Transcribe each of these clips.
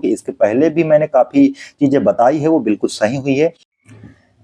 कि इसके पहले भी मैंने काफ़ी चीज़ें बताई है, वो बिल्कुल सही हुई है।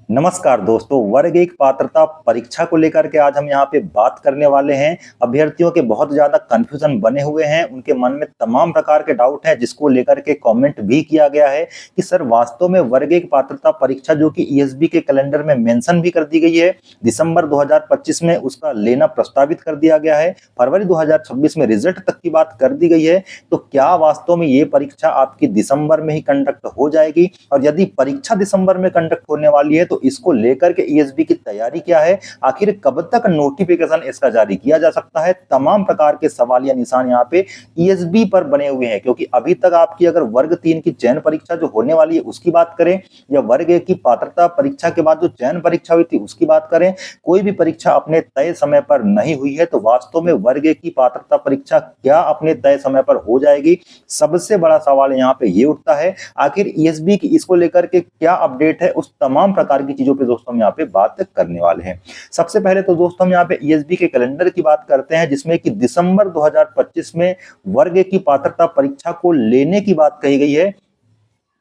नमस्कार दोस्तों, वर्ग एक पात्रता परीक्षा को लेकर के आज हम यहाँ पे बात करने वाले हैं। अभ्यर्थियों के बहुत ज़्यादा कन्फ्यूजन बने हुए हैं, उनके मन में तमाम प्रकार के डाउट हैं, जिसको लेकर के कमेंट भी किया गया है कि सर वास्तव में वर्ग एक पात्रता परीक्षा जो कि ईएसबी के कैलेंडर में मेंशन भी कर दी गई है, दिसंबर 2025 में उसका लेना प्रस्तावित कर दिया गया है, फरवरी 2026 में रिजल्ट तक की बात कर दी गई है। तो क्या वास्तव में ये परीक्षा आपकी दिसंबर में ही कंडक्ट हो जाएगी? और यदि परीक्षा दिसंबर में कंडक्ट होने वाली है तो इसको लेकर के ईएसबी की तैयारी क्या है? आखिर कब तक नोटिफिकेशन इसका जारी किया जा सकता है? तमाम प्रकार के सवाल या निशान यहाँ पे ईएसबी पर बने हुए हैं, क्योंकि अभी तक आपकी अगर वर्ग 3 की चयन परीक्षा जो होने वाली है उसकी बात करें, या वर्ग 1 की पात्रता परीक्षा के बाद जो चयन परीक्षा हुई थी उसकी बात करें, कोई भी परीक्षा अपने तय समय पर नहीं हुई है। तो वास्तव में वर्ग 1 की पात्रता परीक्षा क्या अपने तय समय पर हो जाएगी? सबसे बड़ा सवाल यहाँ पे ये उठता है, आखिर ईएसबी की इसको लेकर के क्या अपडेट है? उस तमाम प्रकार की चीजों पे दोस्तों हम यहाँ पे बात करने वाले हैं। सबसे पहले तो दोस्तों हम यहाँ पे ईएसबी के कैलेंडर की बात करते हैं, जिसमें कि दिसंबर 2025 में वर्ग की पात्रता परीक्षा को लेने की बात कही गई है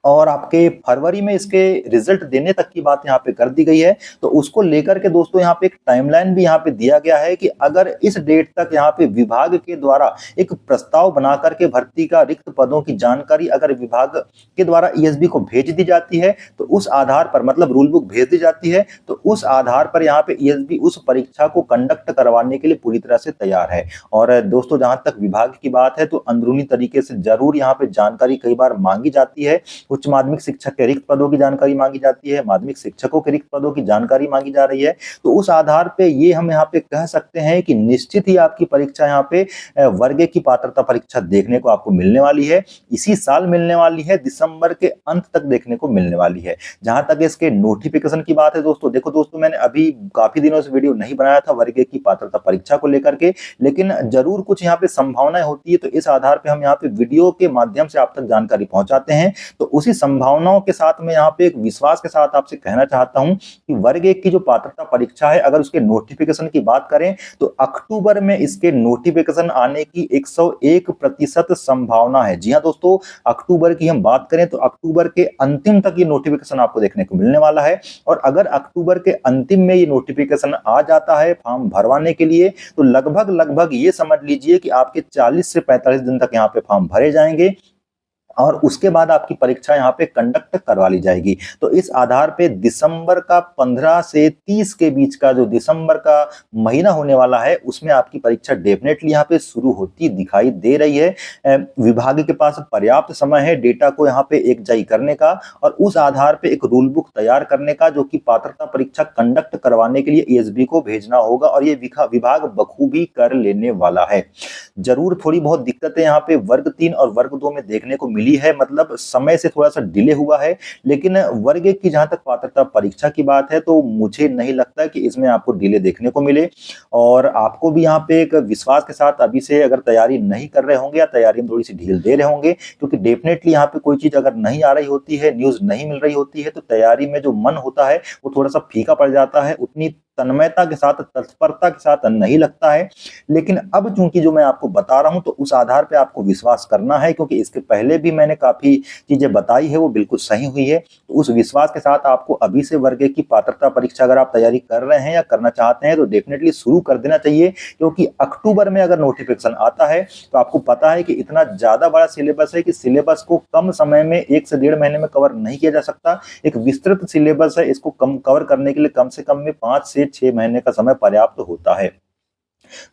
और आपके फरवरी में इसके रिजल्ट देने तक की बात यहाँ पे कर दी गई है। तो उसको लेकर के दोस्तों यहाँ पे एक टाइमलाइन भी यहाँ पे दिया गया है कि अगर इस डेट तक यहाँ पे विभाग के द्वारा एक प्रस्ताव बना करके भर्ती का रिक्त पदों की जानकारी अगर विभाग के द्वारा ईएसबी को भेज दी जाती है, तो उस आधार पर मतलब रूल बुक भेज दी जाती है, तो उस आधार पर यहाँ पे ईएसबी उस परीक्षा को कंडक्ट करवाने के लिए पूरी तरह से तैयार है। और दोस्तों जहां तक विभाग की बात है तो अंदरूनी तरीके से जरूर यहाँ पे जानकारी कई बार मांगी जाती है। उच्च माध्यमिक शिक्षक के रिक्त पदों की जानकारी मांगी जाती है, माध्यमिक शिक्षकों के रिक्त पदों की जानकारी मांगी जा रही है। तो उस आधार पे ये हम यहाँ पे कह सकते हैं कि निश्चित ही आपकी परीक्षा यहाँ पे वर्ग की पात्रता परीक्षा देखने को आपको मिलने वाली है। इसी साल मिलने वाली है, दिसंबर के अंत तक देखने को मिलने वाली है। जहां तक इसके नोटिफिकेशन की बात है दोस्तों, देखो दोस्तों मैंने अभी काफी दिनों से वीडियो नहीं बनाया था वर्ग की पात्रता परीक्षा को लेकर के, लेकिन जरूर कुछ यहाँ पे संभावनाएं होती है, तो इस आधार पे हम यहाँ पे वीडियो के माध्यम से आप तक जानकारी पहुंचाते हैं। तो उसी संभावनाओं के साथ मैं यहाँ पे एक विश्वास के साथ आपसे कहना चाहता हूं कि वर्ग 1 की जो पात्रता परीक्षा है, अगर उसके नोटिफिकेशन की बात करें तो अक्टूबर में इसके नोटिफिकेशन आने की 101% संभावना है। जी हाँ दोस्तों, अक्टूबर की हम बात करें तो अक्टूबर के अंतिम तक ये नोटिफिकेशन आपको देखने को मिलने वाला है। और अगर अक्टूबर के अंतिम में ये नोटिफिकेशन आ जाता है फॉर्म भरवाने के लिए, तो लगभग ये समझ लीजिए कि आपके 40 से 45 दिन तक यहाँ पे फॉर्म भरे जाएंगे और उसके बाद आपकी परीक्षा यहाँ पे कंडक्ट करवा ली जाएगी। तो इस आधार पे दिसंबर का 15 से 30 के बीच का जो दिसंबर का महीना होने वाला है, उसमें आपकी परीक्षा डेफिनेटली यहाँ पे शुरू होती दिखाई दे रही है। विभाग के पास पर्याप्त समय है डेटा को यहाँ पे एकजाई करने का और उस आधार पे एक रूल बुक तैयार करने का, जो कि पात्रता परीक्षा कंडक्ट करवाने के लिए ईएसबी को भेजना होगा, और ये विभाग बखूबी कर लेने वाला है। जरूर थोड़ी बहुत दिक्कतें यहाँ पे वर्ग 3 और वर्ग 2 में देखने को मिली है, मतलब समय से थोड़ा सा डिले हुआ है, लेकिन वर्ग 1 की जहां तक पात्रता परीक्षा की बात है तो मुझे नहीं लगता कि इसमें आपको डिले देखने को मिले। और आपको भी यहाँ पे एक विश्वास के साथ अभी से अगर तैयारी नहीं कर रहे होंगे या तैयारी में थोड़ी सी ढील दे रहे होंगे, क्योंकि डेफिनेटली यहाँ पे कोई चीज अगर नहीं आ रही होती है, न्यूज नहीं मिल रही होती है, तो तैयारी में जो मन होता है वो थोड़ा सा फीका पड़ जाता है, उतनी तन्मयता के साथ तत्परता के साथ नहीं लगता है। लेकिन अब चूंकि जो मैं आपको बता रहा हूं तो उस आधार पे आपको विश्वास करना है, क्योंकि इसके पहले भी मैंने काफी चीजें बताई है, वो बिल्कुल सही हुई है। तो उस विश्वास के साथ आपको अभी से वर्ग 1 की पात्रता परीक्षा अगर आप तैयारी कर रहे हैं या करना चाहते हैं तो डेफिनेटली शुरू कर देना चाहिए, क्योंकि अक्टूबर में अगर नोटिफिकेशन आता है तो आपको पता है कि इतना ज्यादा बड़ा सिलेबस है कि सिलेबस को कम समय में 1 से 1.5 महीने में कवर नहीं किया जा सकता। एक विस्तृत सिलेबस है, इसको कवर करने के लिए कम से कम में 5 से 6 महीने का समय पर्याप्त होता है।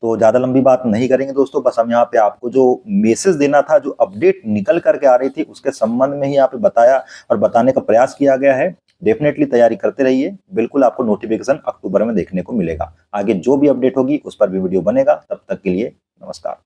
तो ज्यादा लंबी बात नहीं करेंगे दोस्तों, बस हम यहाँ पे आपको जो मैसेज देना था, जो अपडेट निकल करके आ रही थी, उसके संबंध में ही यहाँ पे बताया और बताने का प्रयास किया गया है। डेफिनेटली तैयारी करते रहिए, बिल्कुल आपको नोटिफिकेशन अक्टूबर में देखने को मिलेगा। आगे जो भी अपडेट होगी उस पर भी वीडियो बनेगा। तब तक के लिए नमस्कार।